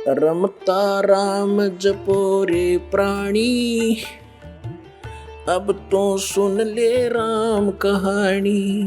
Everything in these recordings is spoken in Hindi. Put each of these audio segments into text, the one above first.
रमता राम जपो रे प्राणी, अब तो सुन ले राम कहानी।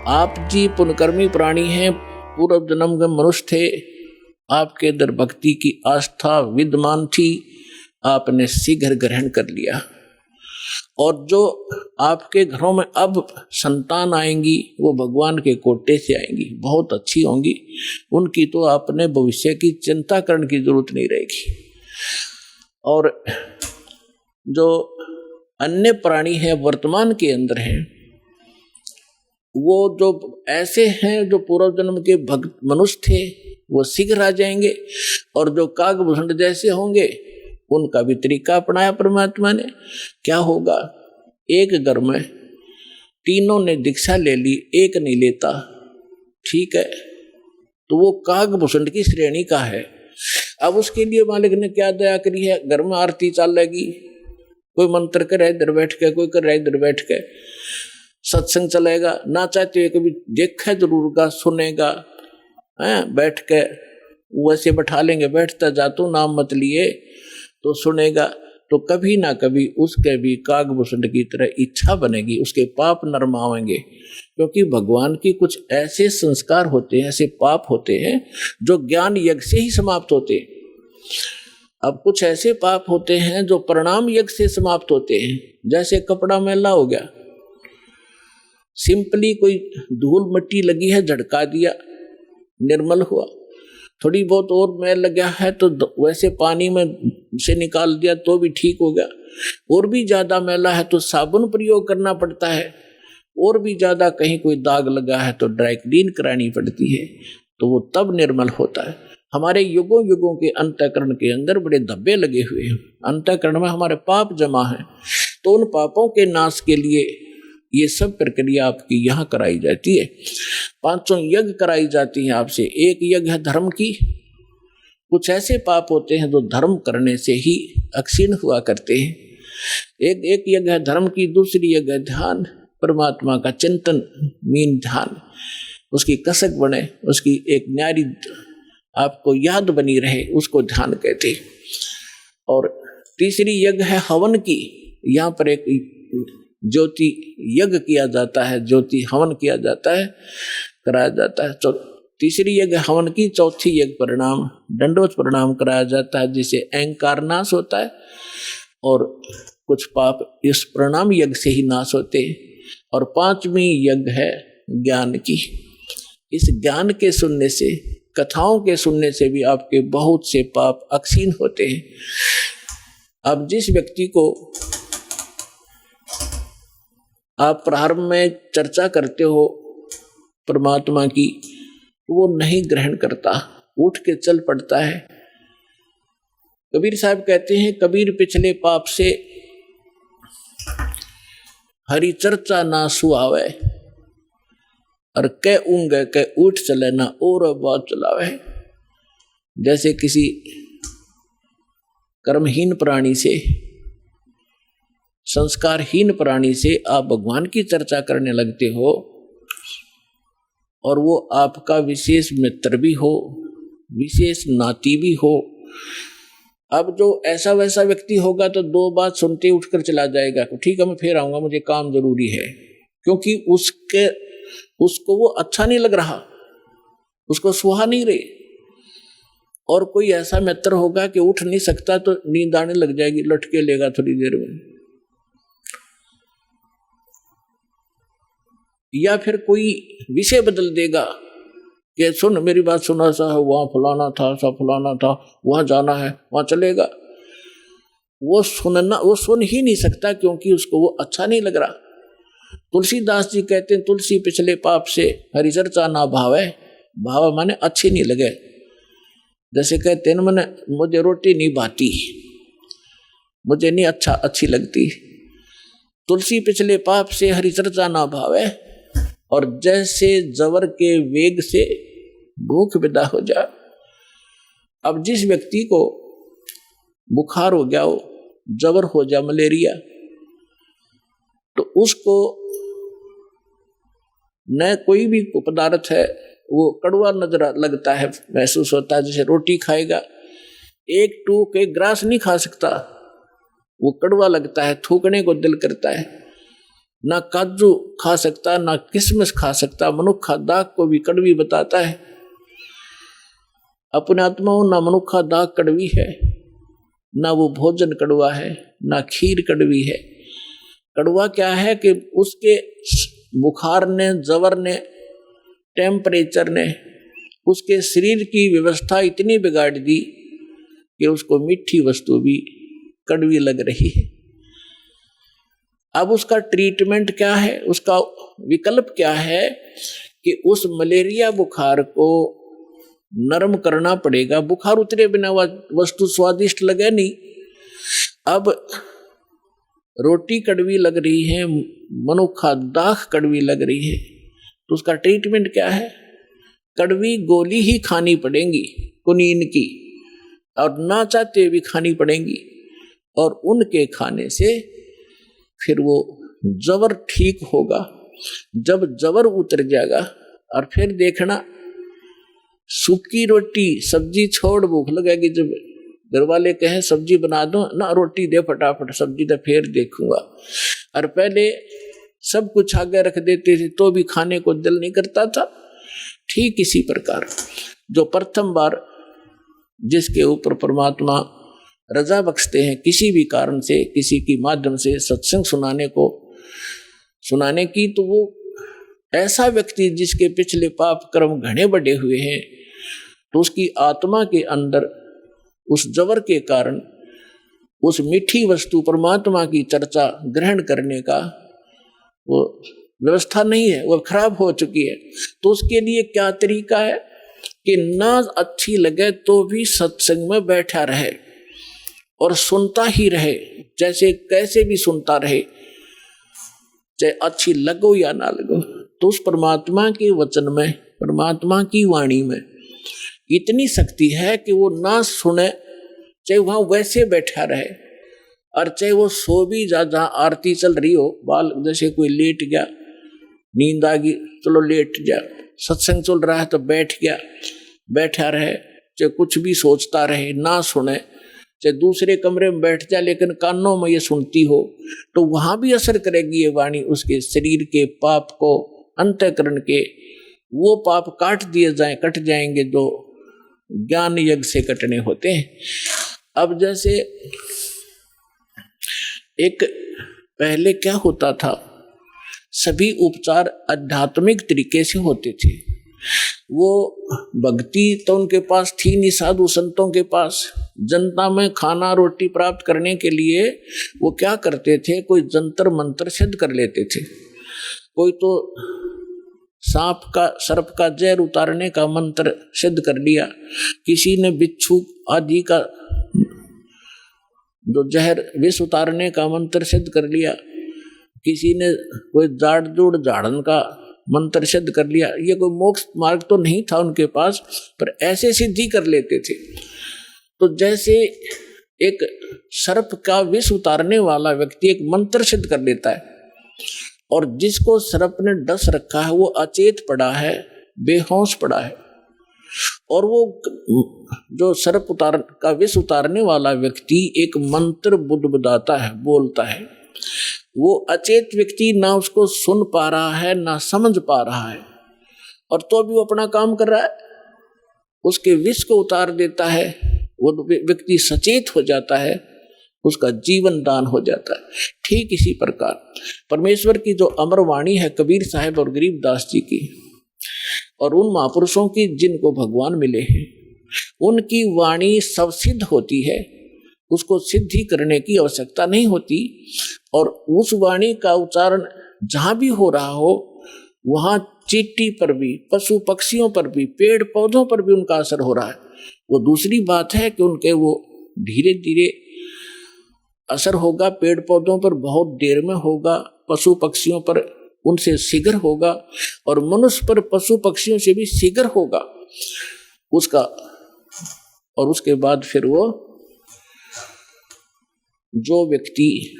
आप जी पुण्यकर्मी प्राणी हैं, पूर्व जन्म के मनुष्य थे, आपके अंदर भक्ति की आस्था विद्यमान थी, आपने शीघ्र ग्रहण कर लिया। और जो आपके घरों में अब संतान आएंगी वो भगवान के कोटे से आएंगी, बहुत अच्छी होंगी, उनकी तो आपने भविष्य की चिंता करने की जरूरत नहीं रहेगी। और जो अन्य प्राणी हैं वर्तमान के अंदर हैं, वो जो ऐसे हैं जो पूर्व जन्म के भक्त मनुष्य थे वो शीघ्र आ जाएंगे, और जो कागभूषण जैसे होंगे उनका भी तरीका अपनाया परमात्मा ने। क्या होगा, एक घर में तीनों ने दीक्षा ले ली, एक नहीं लेता, ठीक है, तो वो कागभूषण की श्रेणी का है। अब उसके लिए मालिक ने क्या दया करी है, घर में आरती चलेगी, कोई मंत्र करे इधर बैठ के, कोई कर रहा है इधर बैठ के, सत्संग चलेगा, ना चाहते हुए कभी देखा जरूर का, सुनेगा, बैठ के वैसे बैठा लेंगे, बैठता जा तू नाम मत लिए, तो सुनेगा, तो कभी ना कभी उसके भी कागभूषण की तरह इच्छा बनेगी, उसके पाप नरमावेंगे। क्योंकि भगवान की कुछ ऐसे संस्कार होते हैं, ऐसे पाप होते हैं जो ज्ञान यज्ञ से ही समाप्त होते हैं। अब कुछ ऐसे पाप होते हैं जो प्रणाम यज्ञ से समाप्त होते हैं, जैसे कपड़ा मैला हो गया, सिंपली कोई धूल मिट्टी लगी है झटका दिया, निर्मल हुआ। थोड़ी बहुत और मैल लगा है तो वैसे पानी में से निकाल दिया तो भी ठीक हो गया। और भी ज्यादा मैला है तो साबुन प्रयोग करना पड़ता है, और भी ज्यादा कहीं कोई दाग लगा है तो ड्राई क्लीन करानी पड़ती है, तो वो तब निर्मल होता है। हमारे युगों युगों के अंतःकरण के अंदर बड़े धब्बे लगे हुए हैं, अंतःकरण में हमारे पाप जमा है, तो उन पापों के नाश के लिए ये सब प्रक्रिया आपकी यहाँ कराई जाती है। 5 यज्ञ कराई जाती हैं आपसे। एक यज्ञ है धर्म की, कुछ ऐसे पाप होते हैं जो धर्म करने से ही अक्षीण हुआ करते हैं। एक यज्ञ है धर्म की, दूसरी यज्ञ है ध्यान, परमात्मा का चिंतन, मीन ध्यान, उसकी कसक बने, उसकी एक न्यारी आपको याद बनी रहे, उसको ध्यान कहते हैं। और तीसरी यज्ञ है हवन की, यहाँ पर एक ज्योति यज्ञ किया जाता है, ज्योति हवन किया जाता है, कराया जाता है। तीसरी यज्ञ हवन की, चौथी यज्ञ प्रणाम, दंडवत प्रणाम कराया जाता है, जिसे अहंकार नाश होता है, और कुछ पाप इस प्रणाम यज्ञ से ही नाश होते हैं। और 5वीं यज्ञ है ज्ञान की। इस ज्ञान के सुनने से, कथाओं के सुनने से भी आपके बहुत से पाप अक्षीण होते हैं। अब जिस व्यक्ति को आप प्रारंभ में चर्चा करते हो परमात्मा की, वो नहीं ग्रहण करता, उठ के चल पड़ता है। कबीर साहब कहते हैं, कबीर पिछले पाप से हरि चर्चा ना सुआवे, और कै ऊँग कै उठ चले ना और बात चलावे। जैसे किसी कर्महीन प्राणी से, संस्कारहीन प्राणी से आप भगवान की चर्चा करने लगते हो, और वो आपका विशेष मित्र भी हो, विशेष नाती भी हो। अब जो ऐसा वैसा व्यक्ति होगा तो 2 बात सुनते उठकर चला जाएगा, ठीक है मैं फिर आऊंगा, मुझे काम जरूरी है, क्योंकि उसको वो अच्छा नहीं लग रहा, उसको सुहा नहीं रही। और कोई ऐसा मित्र होगा कि उठ नहीं सकता तो नींद आने लग जाएगी, लटके लेगा थोड़ी देर में। या फिर कोई विषय बदल देगा कि सुन मेरी बात सुना, सा वहाँ फलाना था, सा फलाना था, वहाँ जाना है, वहाँ चलेगा। वो सुन ही नहीं सकता, क्योंकि उसको वो अच्छा नहीं लग रहा। तुलसीदास जी कहते हैं, तुलसी पिछले पाप से हरि चर्चा ना भावे, भाव माने अच्छी नहीं लगे। जैसे कहते हैं मैंने, मुझे रोटी नहीं भाती, मुझे नहीं अच्छी लगती। तुलसी पिछले पाप से हरि चर्चा ना भावे, और जैसे जवर के वेग से भूख विदा हो जाए। अब जिस व्यक्ति को बुखार हो गया हो, जबर हो जाए, मलेरिया, तो उसको न कोई भी पदार्थ है वो कड़वा नजर लगता है, महसूस होता है। जैसे रोटी खाएगा, एक टूक एक ग्रास नहीं खा सकता, वो कड़वा लगता है, थूकने को दिल करता है। ना काजू खा सकता, ना किशमिश खा सकता। मनुखा दाग को भी कड़वी बताता है। अपने आत्मा ना मनुखा दाग कड़वी है, ना वो भोजन कड़वा है, ना खीर कड़वी है। कड़वा क्या है कि उसके बुखार ने, जवर ने, टेम्परेचर ने उसके शरीर की व्यवस्था इतनी बिगाड़ दी कि उसको मीठी वस्तु भी कड़वी लग रही है। अब उसका ट्रीटमेंट क्या है, उसका विकल्प क्या है कि उस मलेरिया बुखार को नरम करना पड़ेगा। बुखार उतरे बिना वस्तु स्वादिष्ट लगे नहीं। अब रोटी कड़वी लग रही है, मनुखा दाख कड़वी लग रही है, तो उसका ट्रीटमेंट क्या है? कड़वी गोली ही खानी पड़ेगी कुनीन की, और ना चाहते भी खानी पड़ेंगी, और उनके खाने से फिर वो जबर ठीक होगा। जब जबर उतर जाएगा और फिर देखना सूखी रोटी सब्जी छोड़, भूख लगेगी, जब घर वाले कहें सब्जी बना दो ना, रोटी दे फटाफट, सब्जी तो फिर देखूंगा। और पहले सब कुछ आगे रख देते थे तो भी खाने को दिल नहीं करता था। ठीक इसी प्रकार जो प्रथम बार जिसके ऊपर परमात्मा रजा बख्शते हैं किसी भी कारण से, किसी के माध्यम से सत्संग सुनाने की, तो वो ऐसा व्यक्ति जिसके पिछले पाप कर्म घने बढ़े हुए हैं, तो उसकी आत्मा के अंदर उस जबर के कारण उस मीठी वस्तु परमात्मा की चर्चा ग्रहण करने का वो व्यवस्था नहीं है, वो खराब हो चुकी है। तो उसके लिए क्या तरीका है कि ना अच्छी लगे तो भी सत्संग में बैठा रहे और सुनता ही रहे, जैसे कैसे भी सुनता रहे, चाहे अच्छी लगो या ना लगो। तो उस परमात्मा के वचन में, परमात्मा की वाणी में इतनी शक्ति है कि वो ना सुने, चाहे वहां वैसे बैठा रहे, और चाहे वो सो भी जा, जहाँ आरती चल रही हो, बाल जैसे कोई लेट गया, नींद आ गई, चलो लेट जा, सत्संग चल रहा है तो बैठ गया, बैठा रहे, चाहे कुछ भी सोचता रहे, ना सुने, चाहे दूसरे कमरे में बैठ जाए लेकिन कानों में ये सुनती हो, तो वहां भी असर करेगी ये वाणी। उसके शरीर के पाप को, अंतःकरण के वो पाप काट दिए जाएं, कट जाएंगे जो ज्ञान यज्ञ से कटने होते हैं। अब जैसे एक पहले क्या होता था, सभी उपचार आध्यात्मिक तरीके से होते थे। वो भक्ति तो उनके पास थी नहीं, साधु संतों के पास। जनता में खाना रोटी प्राप्त करने के लिए वो क्या करते थे, कोई जंतर मंत्र सिद्ध कर लेते थे, कोई तो सांप का, सर्प का जहर उतारने का मंत्र सिद्ध कर लिया, किसी ने बिच्छू आदि का जो जहर विष उतारने का मंत्र सिद्ध कर लिया, किसी ने कोई जाड़ जोड़ झाड़न का मंत्र सिद्ध कर लिया। ये कोई मोक्ष मार्ग तो नहीं था उनके पास, पर ऐसे सिद्धि कर लेते थे। तो जैसे एक सर्प का विष उतारने वाला व्यक्ति एक मंत्र सिद्ध कर लेता है, और जिसको सर्प ने डस रखा है वो अचेत पड़ा है, बेहोश पड़ा है, और वो जो सर्प का विष उतारने वाला व्यक्ति एक मंत्र बुदबुदाता है, बोलता है, वो अचेत व्यक्ति ना उसको सुन पा रहा है ना समझ पा रहा है, और तो भी वो अपना काम कर रहा है, उसके विष को उतार देता है, वो व्यक्ति सचेत हो जाता है, उसका जीवन दान हो जाता है। ठीक इसी प्रकार परमेश्वर की जो अमर वाणी है कबीर साहब और गरीबदास जी की, और उन महापुरुषों की जिनको भगवान मिले हैं, उनकी वाणी सब सिद्ध होती है, उसको सिद्धि करने की आवश्यकता नहीं होती। और उस वाणी का उच्चारण जहां भी हो रहा हो, वहां चींटी पर भी, पशु पक्षियों पर भी, पेड़ पौधों पर भी उनका असर हो रहा है। वो दूसरी बात है कि उनके वो धीरे धीरे असर होगा, पेड़ पौधों पर बहुत देर में होगा, पशु पक्षियों पर उनसे शीघ्र होगा, और मनुष्य पर पशु पक्षियों से भी शीघ्र होगा उसका। और उसके बाद फिर वो जो व्यक्ति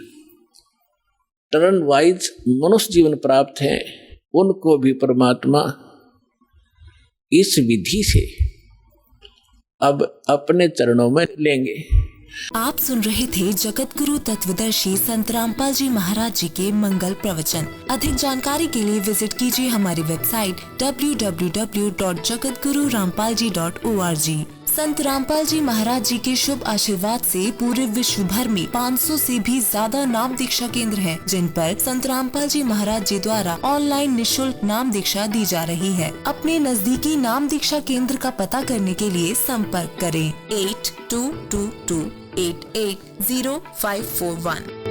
टर्न वाइज मनुष्य जीवन प्राप्त है, उनको भी परमात्मा इस विधि से अब अपने चरणों में लेंगे। आप सुन रहे थे जगत गुरु तत्वदर्शी संत रामपाल जी महाराज जी के मंगल प्रवचन। अधिक जानकारी के लिए विजिट कीजिए हमारी वेबसाइट www.jagatgururampalji.org। संत रामपाल जी महाराज जी के शुभ आशीर्वाद से पूरे विश्व भर में 500 से भी ज्यादा नाम दीक्षा केंद्र हैं, जिन पर संत रामपाल जी महाराज जी द्वारा ऑनलाइन निशुल्क नाम दीक्षा दी जा रही है। अपने नजदीकी नाम दीक्षा केंद्र का पता करने के लिए संपर्क करें 8222880541।